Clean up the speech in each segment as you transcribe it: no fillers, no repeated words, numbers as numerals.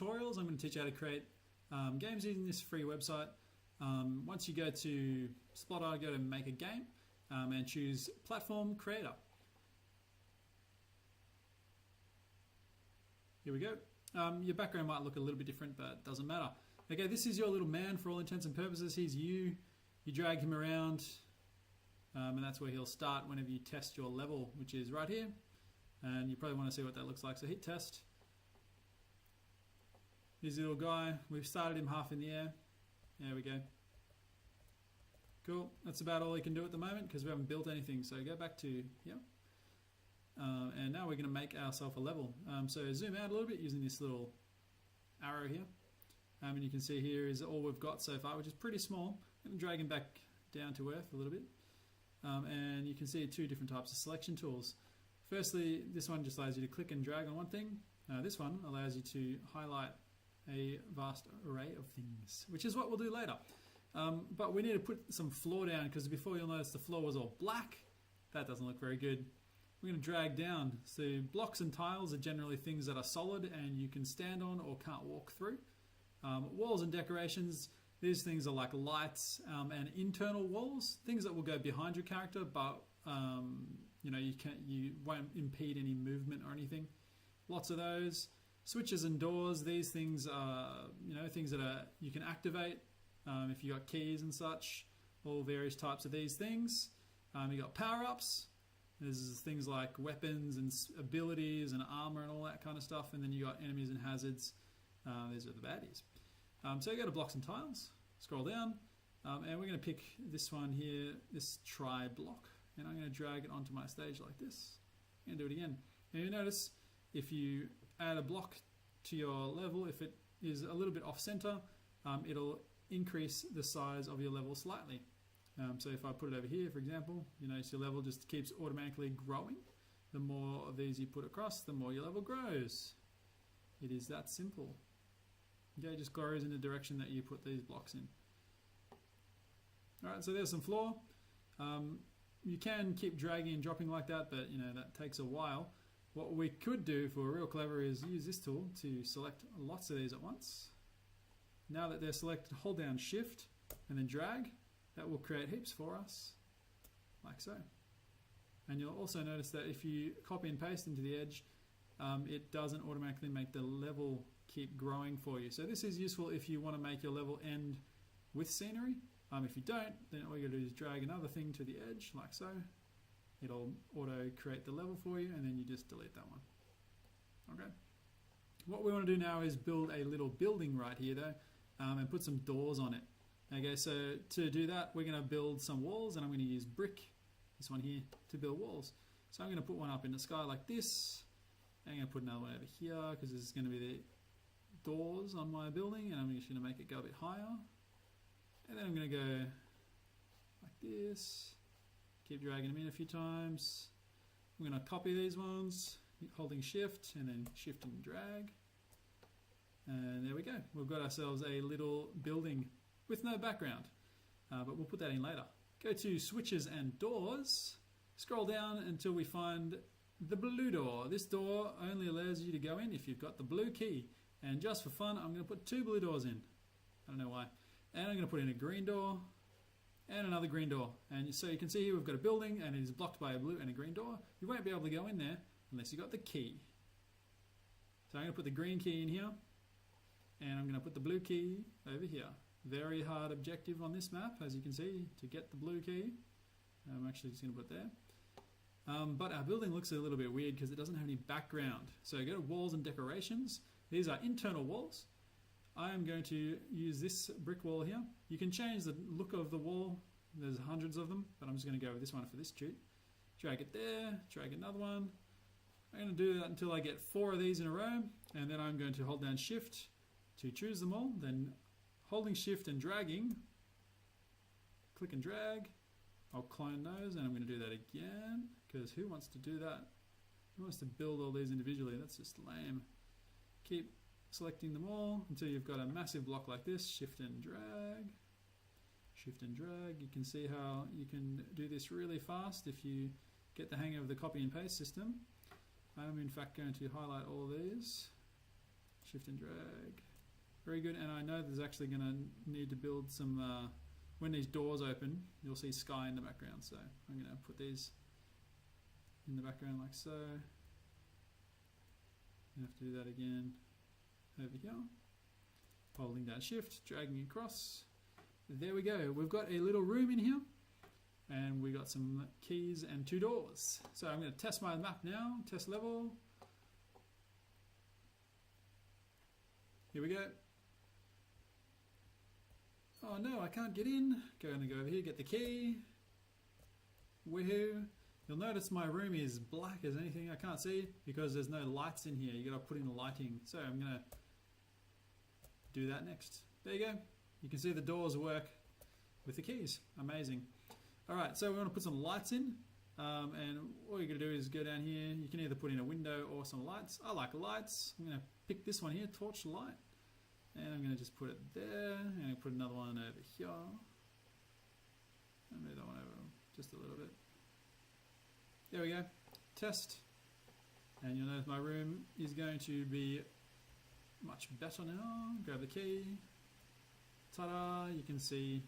tutorials. I'm going to teach you how to create games using this free website. Once you go to Sploder, go to make a game and choose platform creator. Here we go. Your background might look a little bit different, but it doesn't matter. Okay, this is your little man for all intents and purposes. He's you. You drag him around, and that's where he'll start whenever you test your level, which is right here. And you probably want to see what that looks like, so hit test. Here's the little guy. We've started him half in the air. There we go. Cool. That's about all he can do at the moment because we haven't built anything. So go back to here. And now we're going to make ourselves a level. So zoom out a little bit using this little arrow here. And you can see here is all we've got so far, which is pretty small. I'm going to drag him back down to earth a little bit. And you can see two different types of selection tools. Firstly, this one just allows you to click and drag on one thing. This one allows you to highlight a vast array of things, which is what we'll do later. But we need to put some floor down because before you'll notice the floor was all black. That doesn't look very good. We're going to drag down. So blocks and tiles are generally things that are solid and you can stand on or can't walk through. Walls and decorations, these things are like lights and internal walls, things that will go behind your character, but you won't impede any movement or anything. Lots of those. Switches and doors, these things are things that you can activate if you got keys and such. All various types of these things. You got power-ups. There's things like weapons and abilities and armor and all that kind of stuff. And then you got enemies and hazards. These are the baddies. So you go to blocks and tiles, scroll down, and we're going to pick this one here, this try block. And I'm going to drag it onto my stage like this. I'm going to do it again. And you notice if you add a block to your level, if it is a little bit off center, it'll increase the size of your level slightly. So if I put it over here, for example, you notice your level just keeps automatically growing. The more of these you put across, the more your level grows. It is that simple. Okay, it just grows in the direction that you put these blocks in. Alright, so there's some floor. You can keep dragging and dropping like that, but that takes a while. What we could do if we're real clever is use this tool to select lots of these at once. Now that they're selected, hold down Shift and then drag. That will create heaps for us, like so. And you'll also notice that if you copy and paste into the edge, it doesn't automatically make the level keep growing for you. So this is useful if you want to make your level end with scenery. If you don't, then all you got to do is drag another thing to the edge, like so. It'll auto-create the level for you, and then you just delete that one. Okay. What we want to do now is build a little building right here, though, and put some doors on it. Okay, so to do that, we're going to build some walls, and I'm going to use brick, this one here, to build walls. So I'm going to put one up in the sky like this. I'm going to put another one over here, because this is going to be the doors on my building, and I'm just going to make it go a bit higher. And then I'm going to go like this. Keep dragging them in a few times. I'm going to copy these ones, holding Shift, and then Shift and drag. And there we go. We've got ourselves a little building with no background, but we'll put that in later. Go to switches and doors, scroll down until we find the blue door. This door only allows you to go in if you've got the blue key. And just for fun, I'm going to put 2 blue doors in. I don't know why. And I'm going to put in a green door and another green door. And so you can see here we've got a building and it is blocked by a blue and a green door. You won't be able to go in there unless you've got the key. So I'm going to put the green key in here and I'm going to put the blue key over here. Very hard objective on this map, as you can see, to get the blue key. I'm actually just going to put it there. But our building looks a little bit weird because it doesn't have any background. So go to walls and decorations. These are internal walls. I am going to use this brick wall here. You can change the look of the wall. There's hundreds of them, but I'm just going to go with this one for this shoot. Drag it there, drag another one. I'm going to do that until I get 4 of these in a row, and then I'm going to hold down Shift to choose them all, then holding Shift and dragging, click and drag. I'll clone those, and I'm going to do that again, because who wants to do that? Who wants to build all these individually? That's just lame. Keep selecting them all until you've got a massive block like this. Shift and drag. Shift and drag. You can see how you can do this really fast if you get the hang of the copy and paste system. I'm in fact going to highlight all of these Shift and drag. Very good. And I know there's actually going to need to build some, when these doors open, you'll see sky in the background. So I'm going to put these in the background like so. You have to do that again over here. Holding down shift, dragging across. There we go. We've got a little room in here. And we got some keys and 2 doors. So I'm going to test my map now. Test level. Here we go. Oh no, I can't get in. Going to go over here, get the key. Woohoo. You'll notice my room is black as anything. I can't see because there's no lights in here. You got to put in the lighting. So I'm going to do that next. There you go. You can see the doors work with the keys. Amazing. Alright, so we want to put some lights in, and all you're going to do is go down here. You can either put in a window or some lights. I like lights. I'm going to pick this one here, torch light, and I'm going to just put it there, and I'll put another one over here, and move that one over just a little bit. There we go. Test, and you'll notice my room is going to be much better now. Grab the key. Ta-da! You can see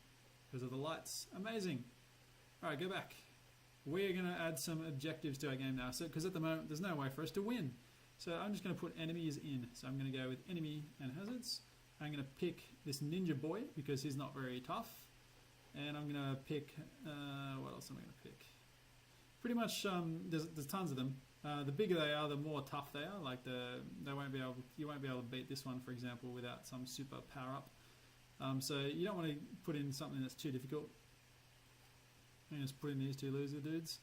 because of the lights. Amazing. Alright, go back. We're going to add some objectives to our game now. So, because at the moment, there's no way for us to win. So I'm just going to put enemies in. So I'm going to go with enemy and hazards. I'm going to pick this ninja boy because he's not very tough. And I'm going to pick, what else am I going to pick? Pretty much, there's tons of them. The bigger they are, the more tough they are. Like you won't be able to beat this one, for example, without some super power up. So you don't want to put in something that's too difficult. And just put in these 2 loser dudes.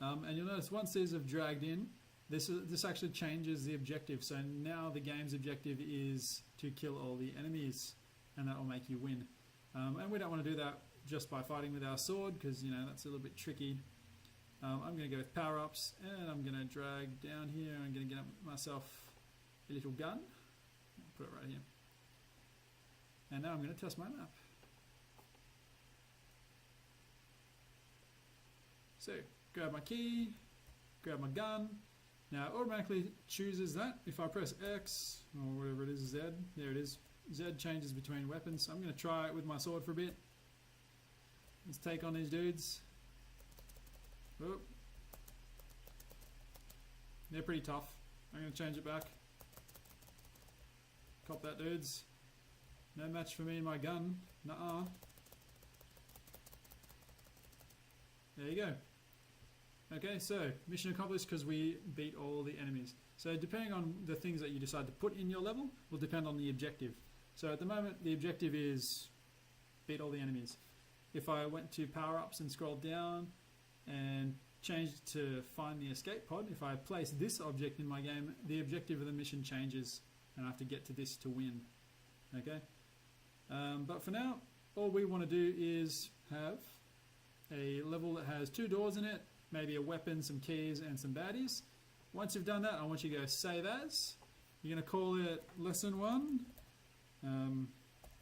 And you'll notice once these have dragged in, this actually changes the objective. So now the game's objective is to kill all the enemies, and that will make you win. And we don't want to do that just by fighting with our sword, because you know that's a little bit tricky. I'm going to go with power-ups, and I'm going to drag down here. I'm going to get myself a little gun. I'll put it right here. And now I'm going to test my map. So, grab my key, grab my gun. Now it automatically chooses that. If I press X, or whatever it is, Z, there it is. Z changes between weapons. I'm going to try it with my sword for a bit. Let's take on these dudes. Whoop. They're pretty tough. I'm going to change it back. Cop that, dudes. No match for me and my gun. Nuh-uh. There you go. Okay, so mission accomplished because we beat all the enemies. So depending on the things that you decide to put in your level will depend on the objective. So at the moment the objective is beat all the enemies. If I went to power-ups and scrolled down and changed to find the escape pod, if I place this object in my game, the objective of the mission changes and I have to get to this to win. Okay, but for now all we want to do is have a level that has 2 doors in it, maybe a weapon, some keys, and some baddies. Once you've done that, I want you to go save as. You're going to call it lesson 1. I'm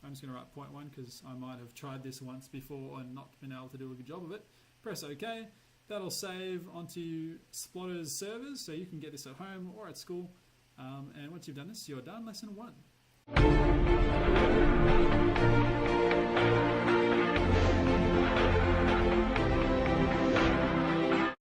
just going to write point 1 because I might have tried this once before and not been able to do a good job of it. Press OK. That'll save onto Sploder's servers, so you can get this at home or at school. And once you've done this, you're done lesson 1.